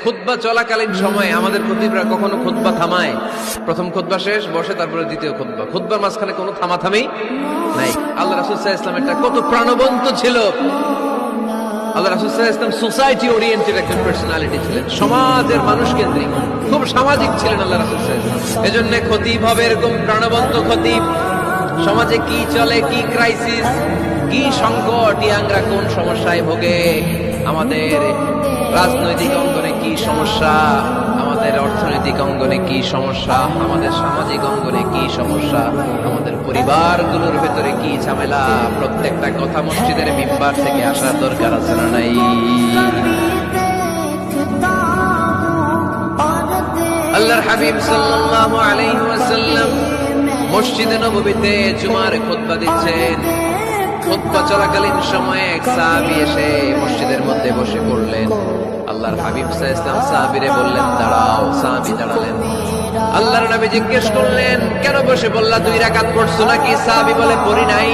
খুতবা চলাকালীন সময়ে আমাদের খতিবরা কখনো খুতবা থামায়? প্রথম খুতবা শেষ, বসে, তারপরে দ্বিতীয় খুতবা। খুতবার মাঝখানে কোনো থামাথামি নাই। আল্লাহ রাসূল সাল্লাল্লাহু আলাইহি ওয়াসাল্লাম এটা কত প্রাণবন্ত ছিল। আল্লাহ রাসূল সাল্লাল্লাহু আলাইহি ওয়াসাল্লাম সোসাইটি ওরিয়েন্টেড একজন পার্সোনালিটি ছিলেন, সমাজের মানুষ কেন্দ্রিক, খুব সামাজিক ছিলেন আল্লাহ রাসূল সাল্লাল্লাহু আলাইহি ওয়াসাল্লাম। এজন্য খতিব হবে এরকম প্রাণবন্ত খতিব। সমাজে কি চলে, কি ক্রাইসিস, কি সংকট, ইয়াংরা কোন সমস্যায় ভোগে, আমাদের রাজনৈতিক অঙ্গনে কি সমস্যা, আমাদের অর্থনৈতিক অঙ্গনে কি সমস্যা, আমাদের সামাজিক অঙ্গনে কি সমস্যা, আমাদের পরিবারগুলোর ভেতরে কি ঝামেলা, প্রত্যেকটা কথা মসজিদের মিম্বার থেকে আসার দরকার আছে না নাই? আল্লাহর হাবিব সাল্লাল্লাহু আলাইহি ওয়াসাল্লাম মসজিদে নববীতে জুমার খুতবা দিচ্ছেন। খুতবা চলাকালীন সময়ে এক সাহাবী এসে মসজিদের মধ্যে বসে পড়লেন। আল্লাহর হাবিব সাল্লাল্লাহু আলাইহি ওয়াসাল্লাম সাহাবীরে বললেন, দাঁড়াও। সাহাবী দাঁড়ালেন। আল্লাহর নবী জিজ্ঞেস করলেন, কেন বসে বললা? 2 রাকাত পড়ছো নাকি? সাহাবী বলে, পড়ি নাই।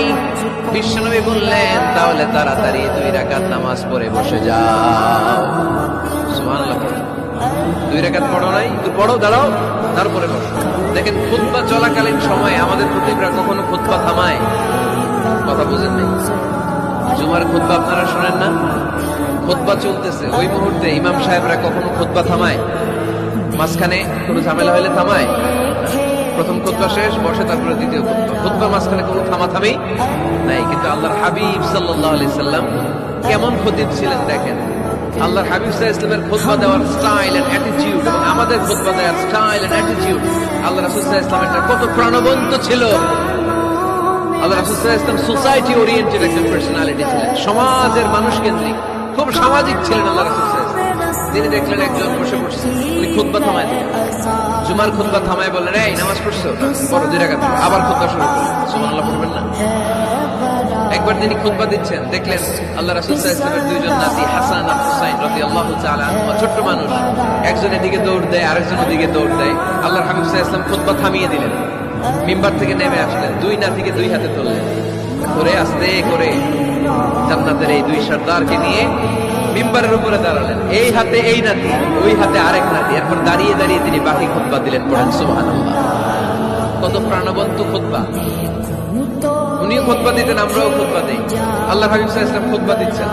বিশ্বনবী বললেন, তাহলে তাড়াতাড়ি 2 রাকাত নামাজ পড়ে বসে যাও। সুবহানাল্লাহ। 2 রাকাত পড়ো নাই? তুই পড়ো, দাঁড়াও, তারপরে বসো। দেখেন, খুতবা চলাকালীন সময়ে আমাদের খতিবরা কখনো খুতবা থামায়? কথা বুঝেন নাই? জুমার খুতবা আপনারা শোনেন না? খুতবা চলতেছে, ওই মুহূর্তে ইমাম সাহেবরা কখনো খুতবা থামায়? মাঝখানে কোনো ঝামেলা হলে থামায়? প্রথম খুতবা শেষ, বসে, তারপরে দ্বিতীয় খুতবা। খুতবার মাঝখানে কোনো থামাথামি নাই। কিন্তু আল্লাহর হাবিব সাল্লাল্লাহু আলাইহি সাল্লাম কেমন খতিব ছিলেন দেখেন। আল্লাহর হাবিব সাল্লাল্লাহু আলাইহি ওয়াসাল্লামের খুতবা দেওয়ার স্টাইল এন্ড অ্যাটিটিউড এবং আমাদের খুতবা দেওয়ার স্টাইল এন্ড অ্যাটিটিউড, আল্লাহ রাসূল সাল্লাল্লাহু আলাইহি ওয়াসাল্লামের কত প্রাণবন্ত ছিল। আল্লাহ রাসূল সাল্লাল্লাহু আলাইহি ওয়াসাল্লাম সোসাইটি ওরিয়েন্টেড একজন পার্সোনালিটি ছিলেন, সমাজের মানুষ কেন্দ্রিক, খুব সামাজিক ছিলেন আল্লাহ রাসূল সাল্লাল্লাহু আলাইহি ওয়াসাল্লাম। তিনি দেখলেন একজন বসে পড়ছে, উনি খুতবা থামায় দিলেন। জুমার খুতবা থামায় বললেন, এই নামাজ পড়ছো? পড়ো, 2 রাকাত। আবার খুতবা শুরু করলেন। সুবহানাল্লাহ পড়বেন না? একবার তিনি খুতবা দিচ্ছেন, দেখলেন আল্লাহ রাসূল সাল্লাল্লাহু আলাইহি ওয়াসাল্লামের 2 জন নাতি হাসান আর হুসাইন রাদিয়াল্লাহু তাআলা আনহুমা, ছোট্ট মানুষ, একজন এদিকে দৌড় দেয়, আরেকজন ওদিকে দৌড় দেয়। আল্লাহর হাবিব সাল্লাল্লাহু আলাইহি ওয়াসাল্লাম খুতবা থামিয়ে দিলেন। মিম্বার থেকে নেমে আসলেন, 2 নাতিকে 2 হাতে ধরলেন, ধরে আস্তে করে জান্নাতের এই 2 সর্দারকে নিয়ে মিম্বারের উপরে দাঁড়ালেন। এই হাতে এই নাতি, ওই হাতে আরেক নাতি। এরপর দাঁড়িয়ে দাঁড়িয়ে তিনি বাকি খুতবা দিলেন। পড়েন সুবহানাল্লাহ। কত প্রাণবন্ত খুতবা। উনিও খুতবা দিতেন, আমরাও খুতবা দিই। আল্লাহর হাবিব সাল্লাল্লাহু আলাইহি ওয়াসাল্লাম খুতবা দিচ্ছেন।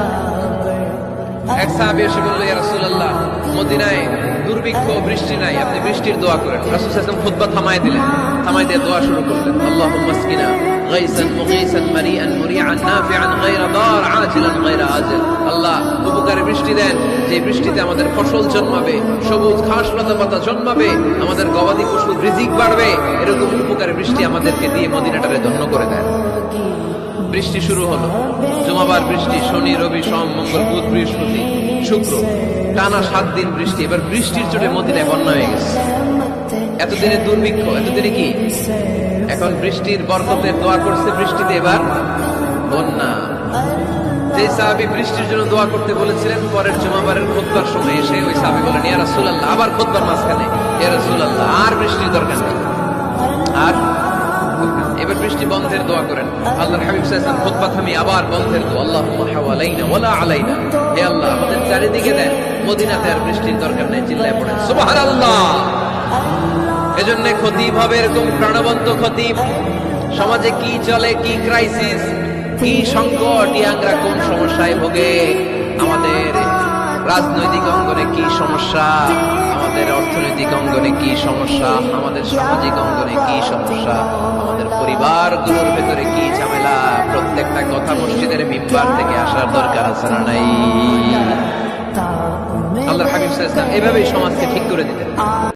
এক সাহাবী এসে বলল, ইয়া রাসূলুল্লাহ, মদিনায় দুর্ভিক্ষ, বৃষ্টি নাই, আপনি বৃষ্টির দোয়া করেন। রাসূল সাল্লাল্লাহু আলাইহি ওয়াসাল্লাম খুতবা থামায় দিলেন। থামায় দিয়ে দোয়া শুরু করলেন, আল্লাহুম্মা আসকিনা গায়সান মুগীসান মারিআন মুরিআন নাফিআন গায়রা দার আজিলান গায়রা আজিল। আল্লাহ, উপকারে বৃষ্টি দেন, যে বৃষ্টিতে আমাদের ফসল জন্মাবে, সবুজ ঘাস লতা পাতা জন্মাবে, আমাদের গবাদি পশুর রিজিক বাড়বে। এরকম উপকারে বৃষ্টি আমাদেরকে দিয়ে মদিনাটারে ধন্য করে দেন। বৃষ্টি শুরু হলো। জুমাবার বৃষ্টি, শনি, রবি, সোম, মঙ্গল, বুধ, বৃহস্পতি, শুক্র, টানা 7 দিন বৃষ্টি। এবার বৃষ্টির চোটে মদিনায় বন্যা হয়ে গেছে। এতদিনে দুর্ভিক্ষ, এতদিনে কি? এখন বৃষ্টির বরকতের দোয়া করছে, বৃষ্টিতে এবার বন্যা। যে সাহাবী বৃষ্টির জন্য দোয়া করতে বলেছিলেন, পরের জুমাবারের খুতবার সময় এসে ওই সাহাবী বলেন, ইয়া রাসূলুল্লাহ, আবার খুতবার মাঝখানে, ইয়া রাসূলুল্লাহ, আর বৃষ্টির দরকার নেই, আর এবার বৃষ্টি বন্ধের দোয়া করেন। আল্লাহর হাবিব সাল্লাল্লাহু আলাইহি ওয়াসাল্লাম খুতবা থামিয়ে আবার বন্ধের দোয়া, আল্লাহুম্মা হাওয়ালাইনা ওয়ালা আলাইনা। হে আল্লাহ, আমাদের চারিদিকে দেন, মদিনাতে আর বৃষ্টির দরকার নেই। চিল্লায় পড়েন সুবহানাল্লাহ। এজন্য খতিব হবে এরকম প্রাণবন্ত খতিব। সমাজে কি চলে, কি ক্রাইসিস, কি সংকট, ইয়াংরা কোন সমস্যায় ভোগে, আমাদের রাজনৈতিক অঙ্গনে কি সমস্যা, আমাদের অর্থনৈতিক অঙ্গনে কি সমস্যা, আমাদের সামাজিক অঙ্গনে কি সমস্যা, আমাদের পরিবারগুলোর ভেতরে কি ঝামেলা, প্রত্যেকটা কথা মসজিদের মিম্বার থেকে আসার দরকার আছে না নাই? আল্লাহর হাবিব সাল্লাল্লাহু আলাইহি ওয়াসাল্লাম এভাবেই সমাজকে ঠিক করে দিতেন।